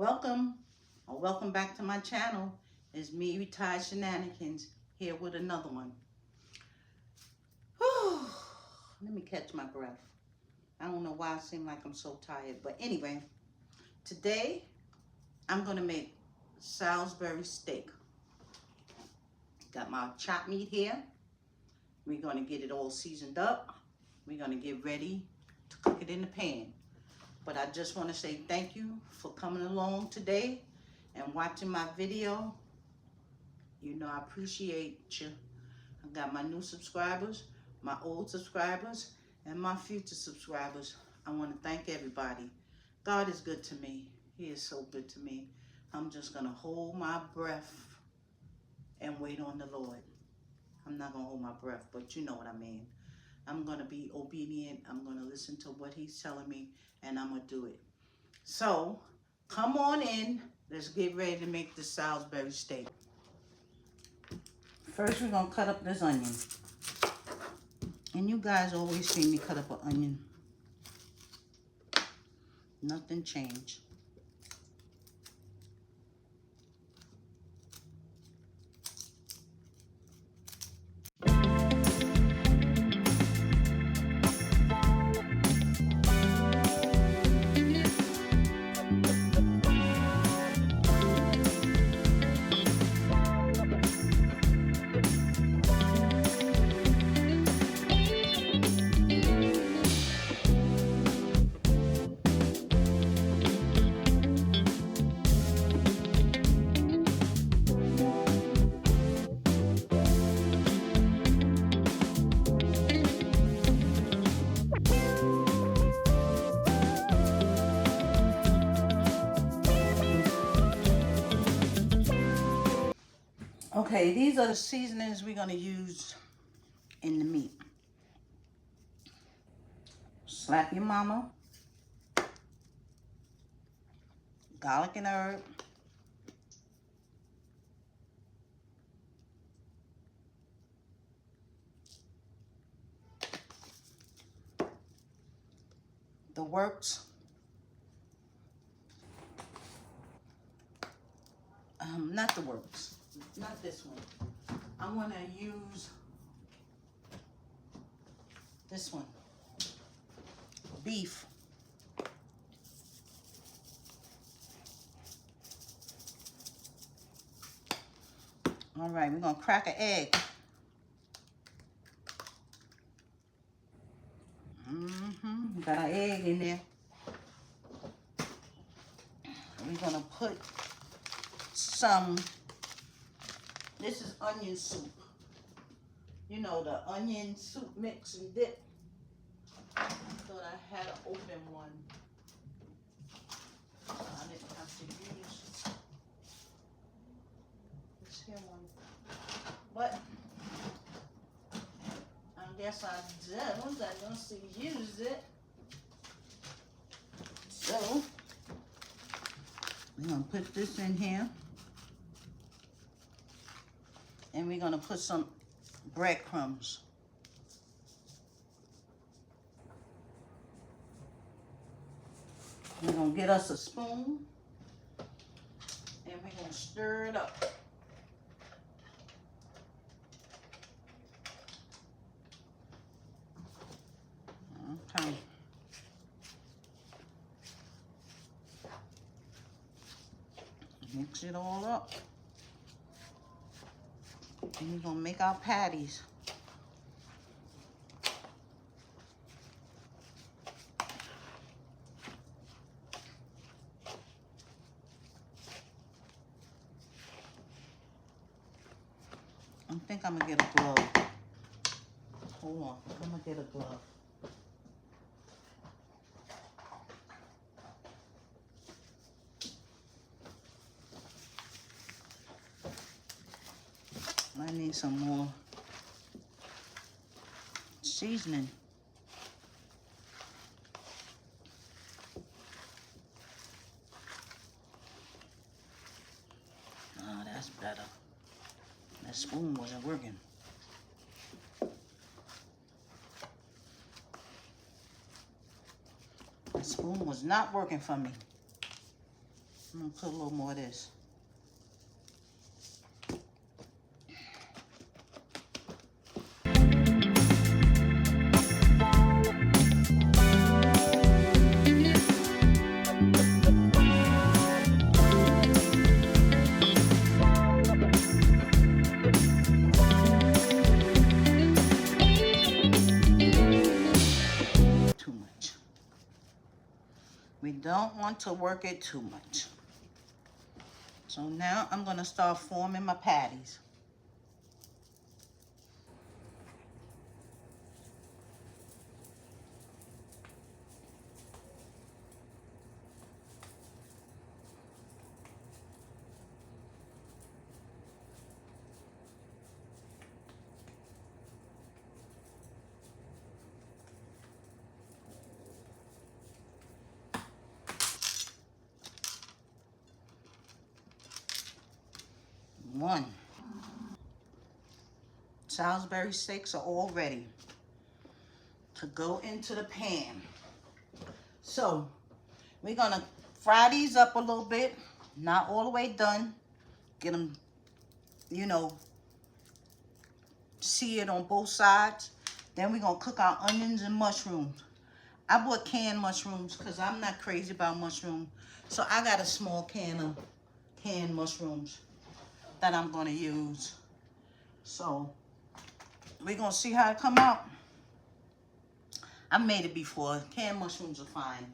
Welcome or welcome back to my channel. It's me, Retired Shenanigans, here with another one. Whew. Let me catch my breath. I don't know why I seem like I'm so tired, but anyway, today I'm gonna make Salisbury steak. Got my chopped meat here. We're gonna get it all seasoned up. We're gonna get ready to cook it in the pan. But I just want to say thank you for coming along today and watching my video. You know, I appreciate you. I got my new subscribers, my old subscribers, and my future subscribers. I want to thank everybody. God is good to me. He is so good to me. I'm just going to hold my breath and wait on the Lord. I'm not going to hold my breath, but you know what I mean. I'm going to be obedient. I'm going to listen to what he's telling me, and I'm going to do it. So, come on in. Let's get ready to make the Salisbury steak. First, we're going to cut up this onion. And you guys always see me cut up an onion. Nothing changed. Okay, these are the seasonings we're going to use in the meat. Slap your mama, garlic and herb, the works, not the works, not this one. I want to use this one, beef. All right, we're going to crack an egg. Got our egg in there. We're going to put some, this is onion soup. You know, the onion soup mix and dip. I thought I had an open one. I didn't have to use this here one. But I guess I don't. I don't see use it. So we're gonna put this in here. And we're gonna put some breadcrumbs. We're gonna get us a spoon and we're gonna stir it up. Okay. Mix it all up. And we're gonna make our patties. I think I'm gonna get a glove. Hold on, I'm gonna get a glove. I need some more seasoning. Oh, that's better. That spoon wasn't working. That spoon was not working for me. I'm gonna put a little more of this. Too much. We don't want to work it too much. So now I'm gonna start forming my patties. One. Salisbury steaks are all ready to go into the pan. So we're gonna fry these up a little bit, not all the way done. Get them, you know, seared on both sides. Then we're gonna cook our onions and mushrooms. I bought canned mushrooms because I'm not crazy about mushrooms. So I got a small can of canned mushrooms that I'm gonna use. So we're gonna see how it come out. I've made it before. Canned mushrooms are fine.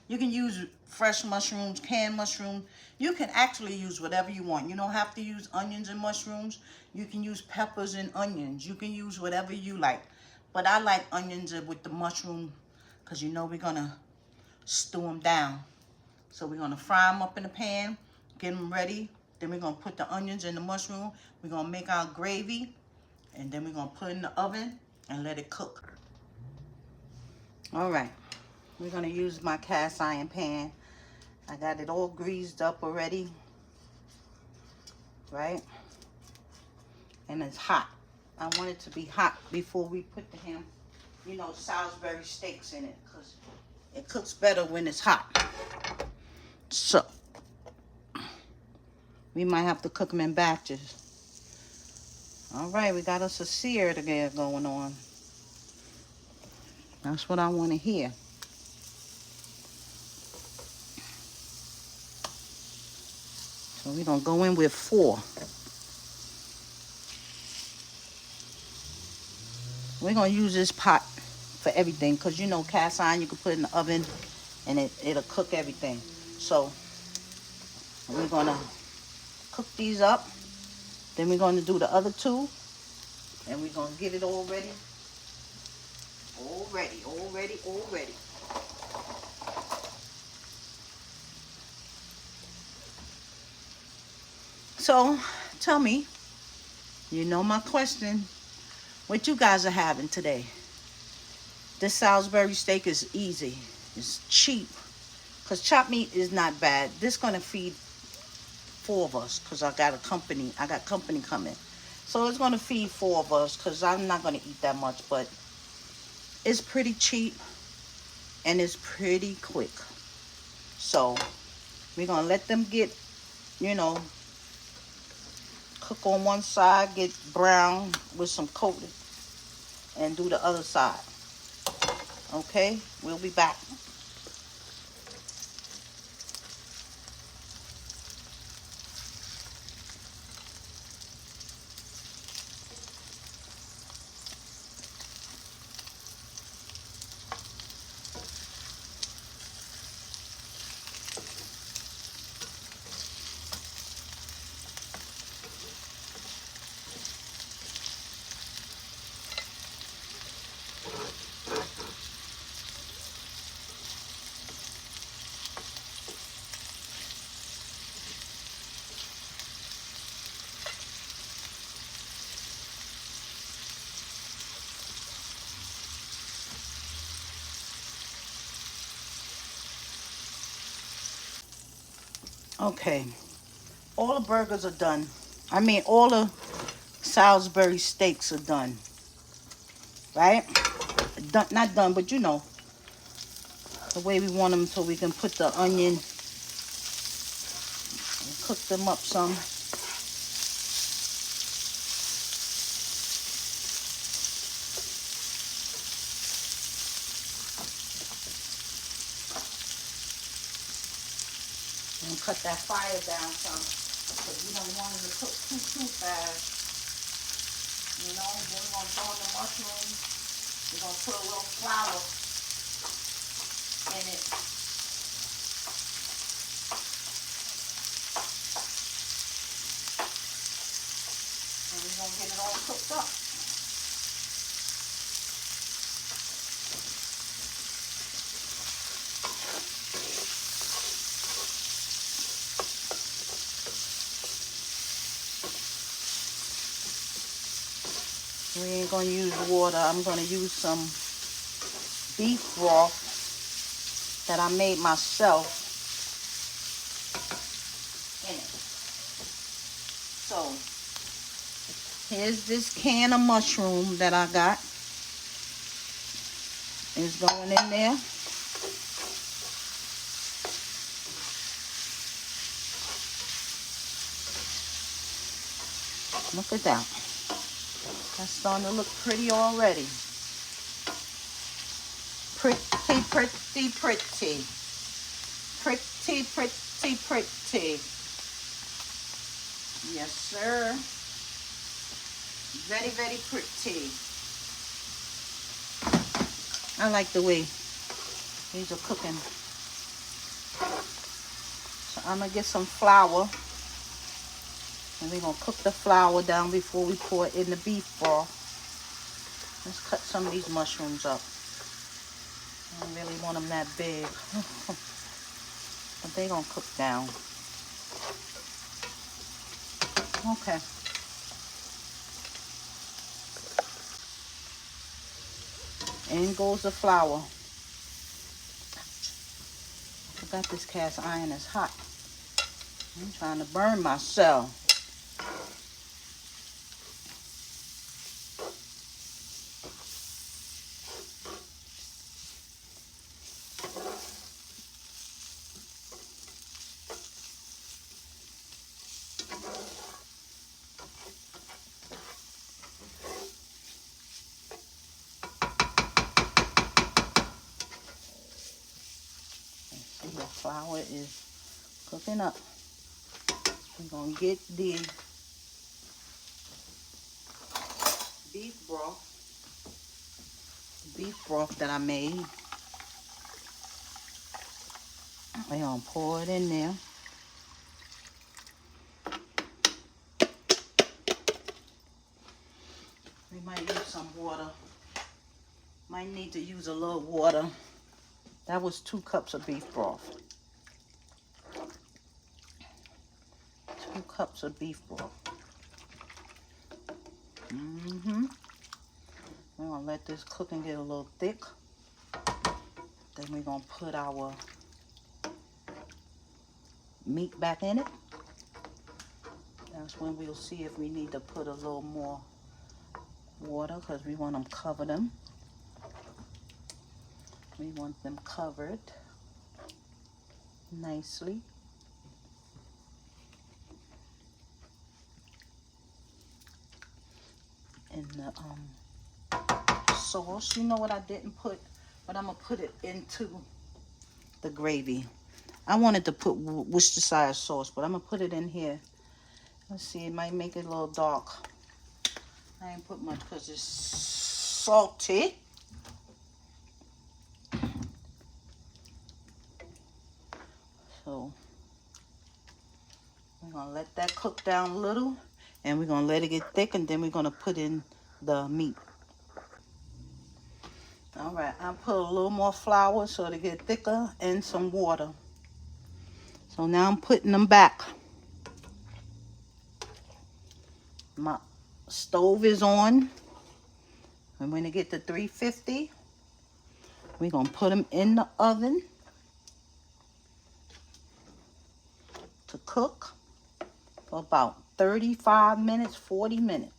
You can use fresh mushrooms, canned mushrooms. You can actually use whatever you want. You don't have to use onions and mushrooms. You can use peppers and onions. You can use whatever you like. But I like onions with the mushroom because you know we're gonna stew them down. So we're gonna fry them up in the pan, get them ready. Then we're gonna put the onions in the mushroom. We're gonna make our gravy. And then we're gonna put it in the oven and let it cook. All right, we're gonna use my cast iron pan. I got it all greased up already, right? And it's hot. I want it to be hot before we put the ham, you know, Salisbury steaks in it, because it cooks better when it's hot. So we might have to cook them in batches. All right, we got us a sear together going on. That's what I want to hear. So we're going to go in with 4. We're going to use this pot for everything because, you know, cast iron, you can put it in the oven and it'll cook everything. So we're going to cook these up. Then we're going to do the other 2. And we're going to get it all ready. All ready, all ready, all ready. So, tell me, you know my question, what you guys are having today? This Salisbury steak is easy. It's cheap. Because chopped meat is not bad. This is going to feed 4 of us because I got company coming. So it's going to feed 4 of us because I'm not going to eat that much. But it's pretty cheap and it's pretty quick. So we're going to let them get, you know, cook on one side, get brown with some coating, and do the other side. Okay, we'll be back. Okay, all the burgers are done. I mean, all the Salisbury steaks are done. Right? Done, not done, but you know, the way we want them so we can put the onion Cook them up some. And cut that fire down some, because we don't want it to cook too fast. You know, then we're going to throw in the mushrooms. We're going to put a little flour in it. And we're going to get it all cooked up. We ain't going to use water. I'm going to use some beef broth that I made myself in it. So, here's this can of mushroom that I got. It's going in there. Look at that. That's starting to look pretty already. Pretty, pretty, pretty. Pretty, pretty, pretty. Yes, sir. Very, very pretty. I like the way these are cooking. So I'm going to get some flour. And we're going to cook the flour down before we pour it in the beef broth. Let's cut some of these mushrooms up. I don't really want them that big. But they're going to cook down. Okay. In goes the flour. I forgot this cast iron is hot. I'm trying to burn myself. The flour is cooking up. We're going to get the beef broth that I made. We're going to pour it in there. We might use some water. Might need to use a little water. That was 2 cups of beef broth. 2 cups of beef broth. We're going to let this cook and get a little thick. Then we're going to put our meat back in it. That's when we'll see if we need to put a little more water, because we want them cover them. We want them covered nicely. And the sauce, you know what I didn't put, but I'm gonna put it into the gravy. I wanted to put Worcestershire sauce, but I'm gonna put it in here. Let's see, it might make it a little dark. I ain't put much because it's salty. So we're gonna let that cook down a little, and we're gonna let it get thick, and then we're gonna put in the meat. All right, I put a little more flour so to get thicker, and some water. So now I'm putting them back. My stove is on. I'm going to get to 350. We're going to put them in the oven to cook for about 35 minutes, 40 minutes.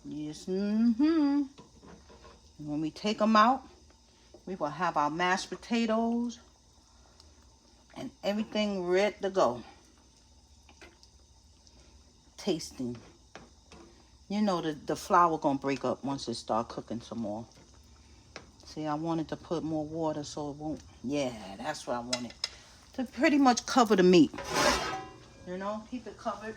Yes, When we take them out, we will have our mashed potatoes and everything ready to go. tasting. You know the flour gonna break up once it start cooking some more. See, I wanted to put more water so it won't. Yeah, that's what I wanted. To pretty much cover the meat. You know, keep it covered.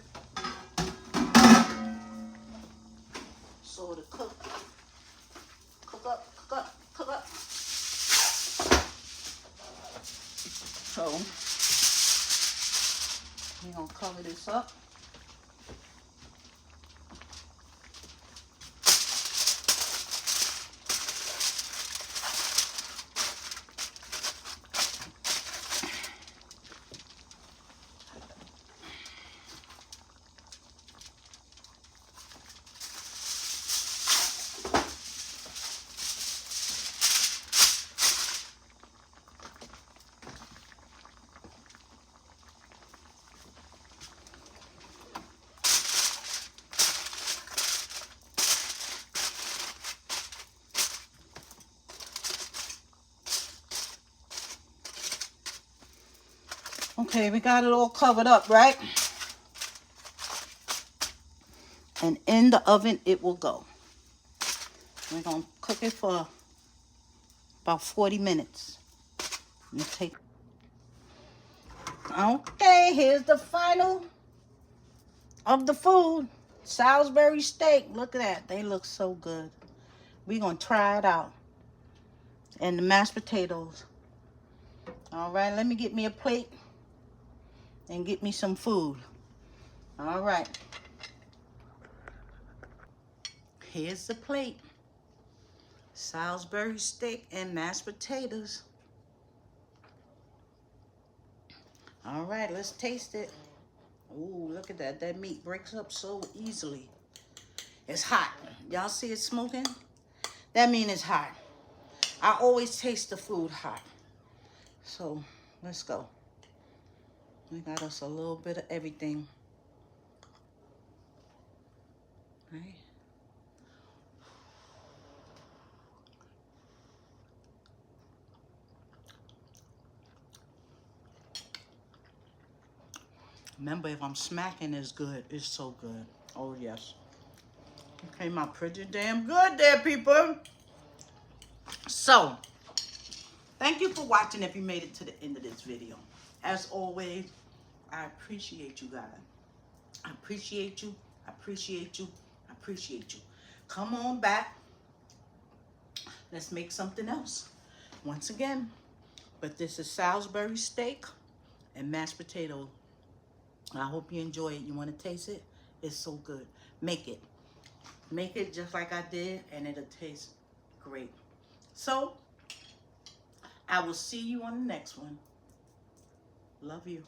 So to cook up. So we're gonna cover this up. Okay, we got it all covered up, right? And in the oven it will go. We're going to cook it for about 40 minutes. Okay, here's the final of the food. Salisbury steak. Look at that. They look so good. We're going to try it out. And the mashed potatoes. All right, let me get me a plate and get me some food. All right. Here's the plate. Salisbury steak and mashed potatoes. All right, let's taste it. Ooh, look at that. That meat breaks up so easily. It's hot. Y'all see it smoking? That means it's hot. I always taste the food hot. So, let's go. We got us a little bit of everything. Right? Remember, if I'm smacking, it's good. It's so good. Oh, yes. It came out pretty damn good there, people. So, thank you for watching if you made it to the end of this video. As always, I appreciate you guys. I appreciate you. I appreciate you. I appreciate you. Come on back. Let's make something else. Once again, but this is Salisbury steak and mashed potato. I hope you enjoy it. You want to taste it? It's so good. Make it. Make it just like I did, and it'll taste great. So, I will see you on the next one. Love you.